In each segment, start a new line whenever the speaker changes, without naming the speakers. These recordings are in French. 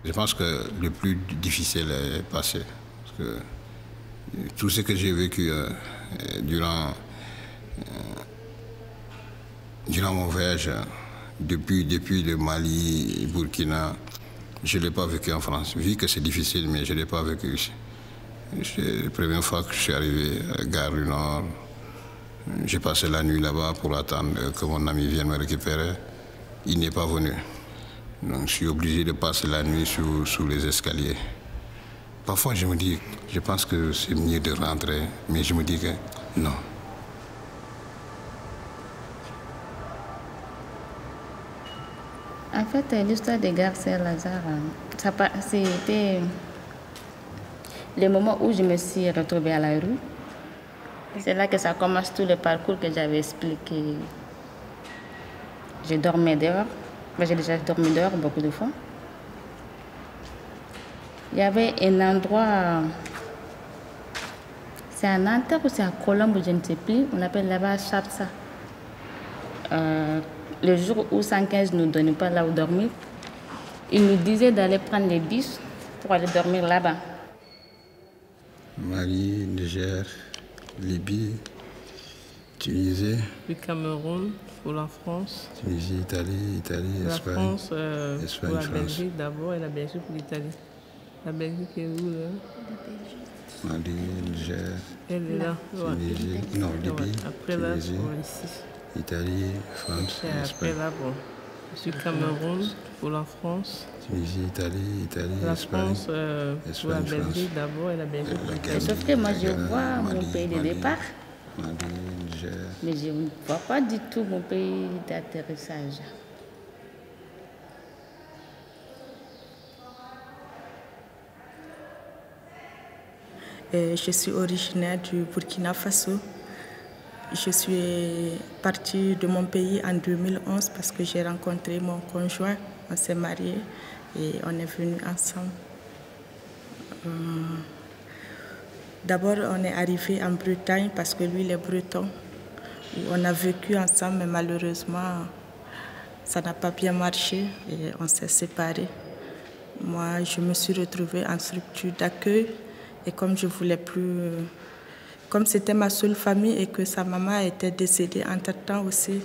Je pense que le plus difficile est passé. Parce que tout ce que j'ai vécu durant mon voyage, depuis le Mali, Burkina, je ne l'ai pas vécu en France. Vu que c'est difficile, mais je ne l'ai pas vécu ici. C'est la première fois que je suis arrivé à Gare du Nord. J'ai passé la nuit là-bas pour attendre que mon ami vienne me récupérer. Il n'est pas venu. Donc je suis obligé de passer la nuit sous les escaliers. Parfois je me dis, je pense que c'est mieux de rentrer, mais je me dis que non.
En fait, l'histoire des Gare Saint-Lazare, c'était le moment où je me suis retrouvée à la rue. C'est là que ça commence tout le parcours que j'avais expliqué. Je dormais dehors. J'ai déjà dormi dehors beaucoup de fois. Il y avait un endroit, c'est à Nanterre ou c'est à Colombe, je ne sais plus, on appelle là-bas Chapsa. Le jour où 115 ne nous donnait pas là où dormir, il nous disait d'aller prendre les bus pour aller dormir là-bas.
Mali, Niger, Libye, Tunisie.
Le Cameroun pour la France.
Tunisie, Italie,
la
Espagne.
France
Espagne,
pour la
France.
Belgique d'abord et la Belgique pour l'Italie. La Belgique est où là?
Mali, Niger.
Elle est là.
Tunisie, non, Libye,
Après là,
Tunisie,
ici.
Italie, France,
Et
Espagne.
après là, bon. Je suis Cameroun pour la France.
Tunisie, Italie,
La
Espagne.
France pour la
Espagne,
Belgique d'abord et la Belgique pour l'Italie.
Sauf que moi, je vois mon pays de départ,
Mali, Niger.
mais je ne vois pas du tout mon pays d'atterrissage.
Je suis originaire du Burkina Faso. Je suis partie de mon pays en 2011 parce que j'ai rencontré mon conjoint. On s'est mariés et on est venus ensemble. D'abord, on est arrivé en Bretagne parce que lui, il est breton. On a vécu ensemble, mais malheureusement, ça n'a pas bien marché et on s'est séparés. Moi, je me suis retrouvée en structure d'accueil et comme je voulais plus, comme c'était ma seule famille et que sa maman était décédée entre-temps aussi,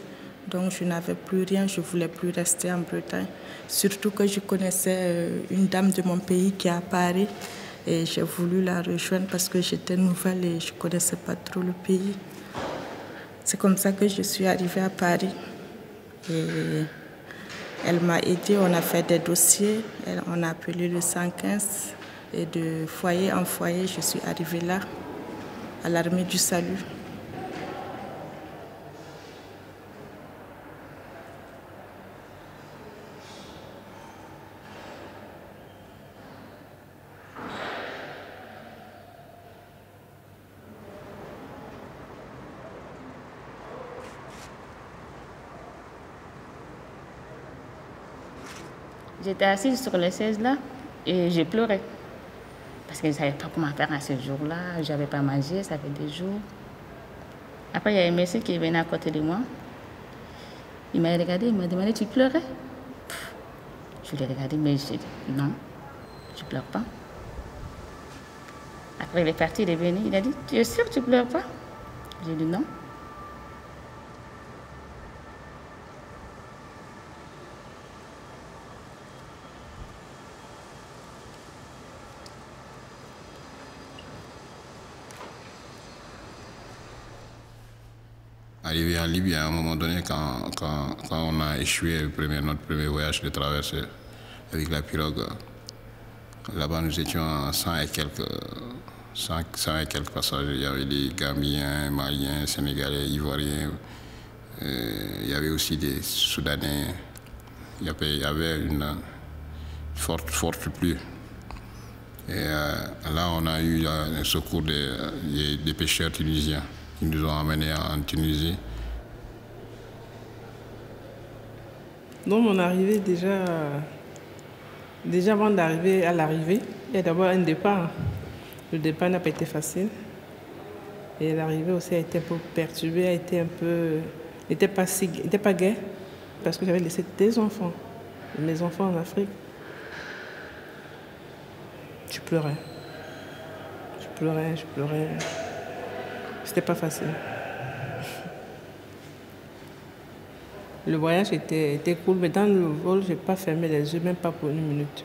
donc je n'avais plus rien, je ne voulais plus rester en Bretagne. Surtout que je connaissais une dame de mon pays qui est à Paris et j'ai voulu la rejoindre parce que j'étais nouvelle et je ne connaissais pas trop le pays. C'est comme ça que je suis arrivée à Paris. Et elle m'a aidée, on a fait des dossiers, on a appelé le 115 et de foyer en foyer, je suis arrivée là, à l'Armée du Salut.
J'étais assise sur le 16 là et j'ai pleuré. Parce que je ne savais pas comment faire à ce jour-là. Je n'avais pas mangé, ça fait des jours. Après, il y a un monsieur qui est venu à côté de moi. Il m'a regardé, il m'a demandé, tu pleurais? Je l'ai regardé, mais j'ai dit, non, je ne pleure pas. Après, il est parti, il est venu, il a dit, tu es sûr que tu ne pleures pas? J'ai dit non.
Arrivé en Libye, à un moment donné, quand on a échoué notre premier voyage de traversée avec la pirogue, là-bas nous étions 100 et quelques passagers. Il y avait des Gambiens, Maliens, Sénégalais, Ivoiriens. Il y avait aussi des Soudanais. Il y avait une forte pluie. Et là, on a eu un secours des pêcheurs tunisiens qui nous ont emmenés en Tunisie.
Donc mon arrivée, déjà avant d'arriver à l'arrivée, il y a d'abord un départ. Le départ n'a pas été facile. Et l'arrivée aussi a été un peu perturbée, n'était pas gaie, parce que j'avais laissé des enfants, mes enfants en Afrique. je pleurais. Je pleurais. C'était pas facile. Le voyage était cool, mais dans le vol, je n'ai pas fermé les yeux, même pas pour une minute.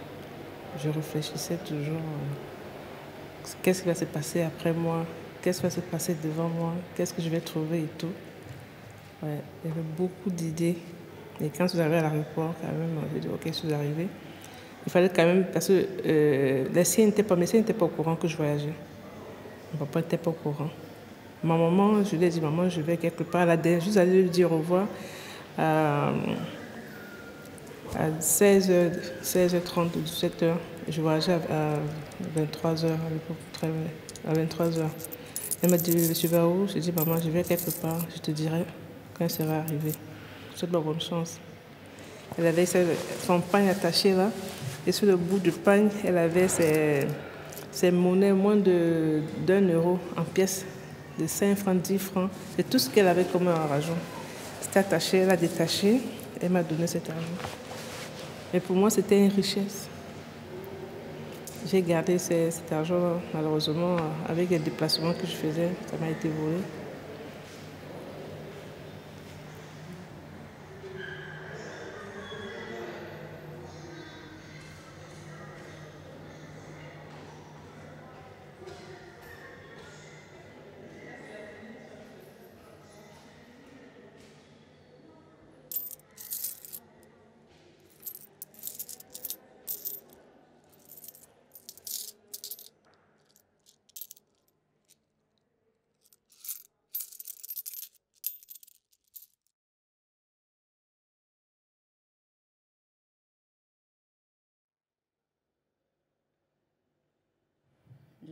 Je réfléchissais toujours. Qu'est-ce qui va se passer après moi? Qu'est-ce qui va se passer devant moi? Qu'est-ce que je vais trouver et tout? Ouais, il y avait beaucoup d'idées. Et quand je suis arrivée à l'aéroport, quand même, j'ai dit, ok, je suis arrivée. Il fallait quand même, parce que mes siens n'étaient pas au courant que je voyageais. Mon papa n'était pas au courant. Ma maman, je lui ai dit, maman, je vais quelque part. Elle a juste allé lui dire au revoir à 16h30 ou 17h. Je voyageais à 23h, à 23h. Elle m'a dit, tu vas où? Je lui ai dit, maman, je vais quelque part, je te dirai quand elle sera arrivée. Je te souhaite bonne chance. Elle avait son pagne attaché là, et sur le bout du pagne, elle avait ses monnaies moins d'1 euro en pièces, de 5 francs, 10 francs. C'est tout ce qu'elle avait comme argent. C'était attaché, elle a détaché, elle m'a donné cet argent. Et pour moi, c'était une richesse. J'ai gardé cet argent, malheureusement, avec les déplacements que je faisais, ça m'a été volé.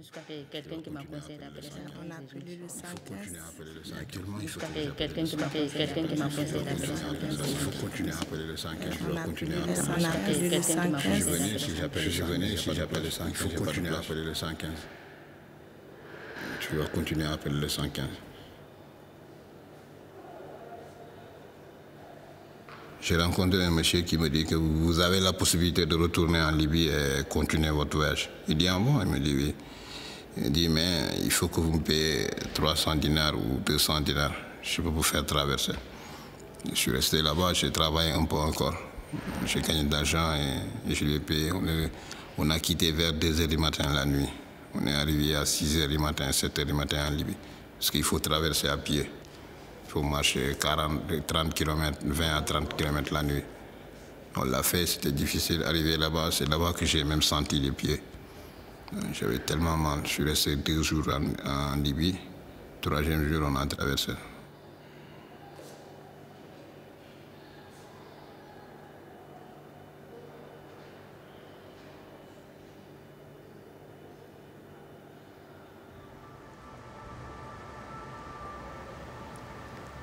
Jusqu'à quelqu'un qui m'a conseillé d'appeler 115.
On a appelé le 115.
Jusqu'à quelqu'un qui m'a conseillé d'appeler 115.
Il faut continuer à appeler le 115.
On a appelé le 115.
Je venais, si j'appelle le 115, il faut continuer à appeler le 115. Tu vas continuer à appeler le 115. J'ai rencontré un monsieur qui me dit que vous avez la possibilité de retourner en Libye et continuer votre voyage. Il dit, ah bon? Il me dit, oui. Il dit, mais il faut que vous me payiez 300 dinars ou 200 dinars. Je peux vous faire traverser. Je suis resté là-bas, j'ai travaillé un peu encore. J'ai gagné de l'argent et je lui ai payé. On a quitté vers 2 h du matin la nuit. On est arrivé à 6 h du matin, 7 h du matin en Libye. Parce qu'il faut traverser à pied. Il faut marcher 30 km, 20 à 30 km la nuit. On l'a fait, c'était difficile d'arriver là-bas. C'est là-bas que j'ai même senti les pieds. J'avais tellement mal. Je suis resté 2 jours en Libye. 3e jour, on a traversé.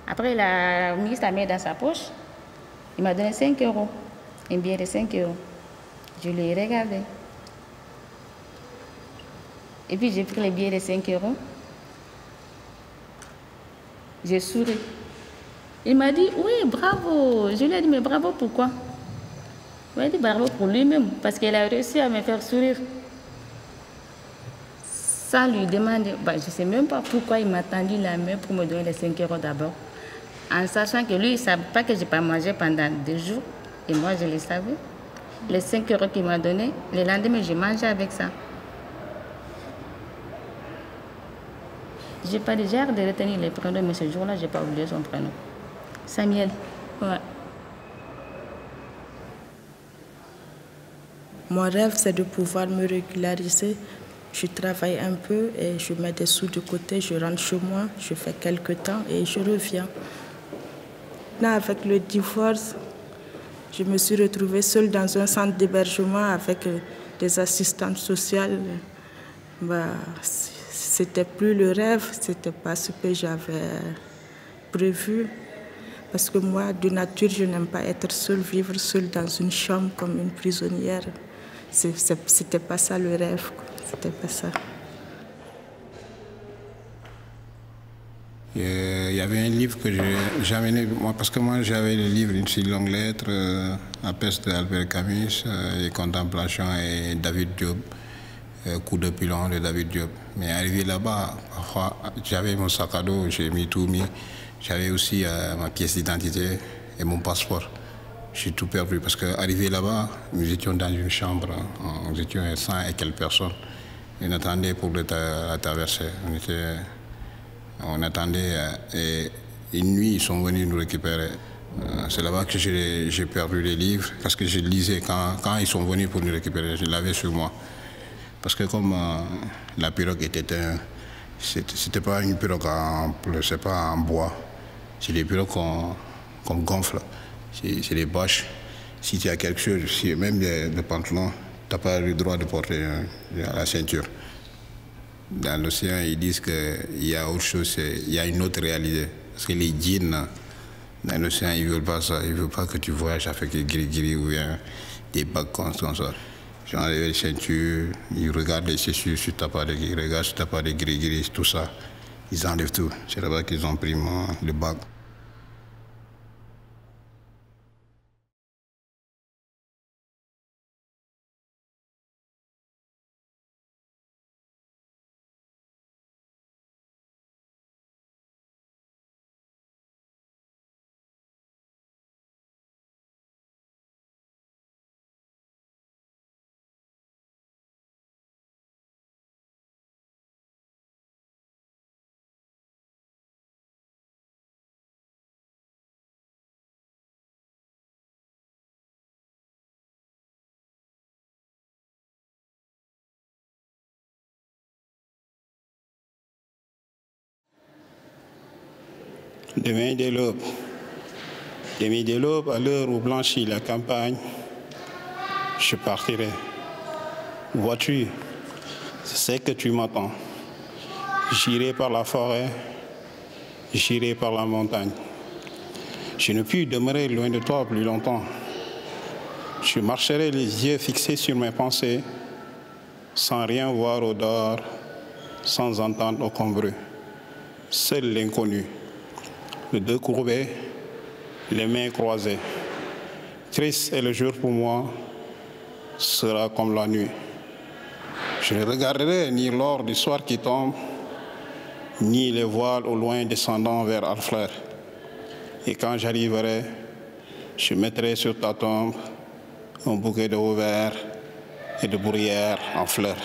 Après, il a mis sa main dans sa poche. Il m'a donné 5 euros. Un billet de 5 euros. Je l'ai regardé. Et puis, j'ai pris le billet de 5 euros. J'ai souri. Il m'a dit, oui, bravo. Je lui ai dit, mais bravo, pourquoi? Il m'a dit, bravo pour lui-même, parce qu'il a réussi à me faire sourire. Sans lui demander, je ne sais même pas pourquoi il m'a tendu la main pour me donner les 5 euros d'abord. En sachant que lui, il ne savait pas que je n'ai pas mangé pendant 2 jours. Et moi, je le savais. Les 5 euros qu'il m'a donnés, le lendemain, j'ai mangé avec ça. J'ai pas déjà de retenir les prénoms, mais ce jour-là, je n'ai pas oublié son prénom. Samuel. Ouais.
Mon rêve, c'est de pouvoir me régulariser. Je travaille un peu et je mets des sous de côté, je rentre chez moi, je fais quelques temps et je reviens. Là, avec le divorce, je me suis retrouvée seule dans un centre d'hébergement avec des assistantes sociales. C'était plus le rêve, c'était pas ce que j'avais prévu. Parce que moi, de nature, je n'aime pas être seule, vivre seule dans une chambre comme une prisonnière. C'était pas ça le rêve, quoi. C'était pas ça.
Il y avait un livre que j'avais lu, parce que moi j'avais le livre Une si longue lettre, La peste d'Albert Camus, Les Contemplations et David Job. Coup de pilon de David Diop. Mais arrivé là-bas, parfois, j'avais mon sac à dos, j'ai tout mis. J'avais aussi ma pièce d'identité et mon passeport. J'ai tout perdu parce qu'arrivé là-bas, nous étions dans une chambre, nous étions 100 et quelques personnes. On attendait pour la traverser. On attendait et une nuit, ils sont venus nous récupérer. C'est là-bas que j'ai perdu les livres parce que je lisais quand ils sont venus pour nous récupérer, je l'avais sur moi. Parce que comme la pirogue c'était pas une pirogue c'est pas en bois, c'est des pirogues qu'on gonfle, c'est des bâches. Si tu as quelque chose, même le pantalon, tu n'as pas le droit de porter à la ceinture. Dans l'océan, ils disent qu'il y a autre chose, il y a une autre réalité. Parce que les djinns, dans l'océan, ils ne veulent pas ça. Ils ne veulent pas que tu voyages avec des gris-gris ou bien des bagues comme ça. J'ai enlevé les ceintures, ils regardent les chaussures, si tu n'as pas de gris, ils regardent si tu n'as pas de gris-gris, tout ça. Ils enlèvent tout. C'est là-bas qu'ils ont pris le bague. Demain dès l'aube, à l'heure où blanchit la campagne, je partirai. Vois-tu, je sais que tu m'attends. J'irai par la forêt, j'irai par la montagne. Je ne puis demeurer loin de toi plus longtemps. Je marcherai les yeux fixés sur mes pensées, sans rien voir au dehors, sans entendre aucun bruit. Seul l'inconnu. Les deux courbés, les mains croisées. Triste est le jour pour moi, sera comme la nuit. Je ne regarderai ni l'or du soir qui tombe, ni les voiles au loin descendant vers Harfleur. Et quand j'arriverai, je mettrai sur ta tombe un bouquet de houverts et de bruyères en fleurs.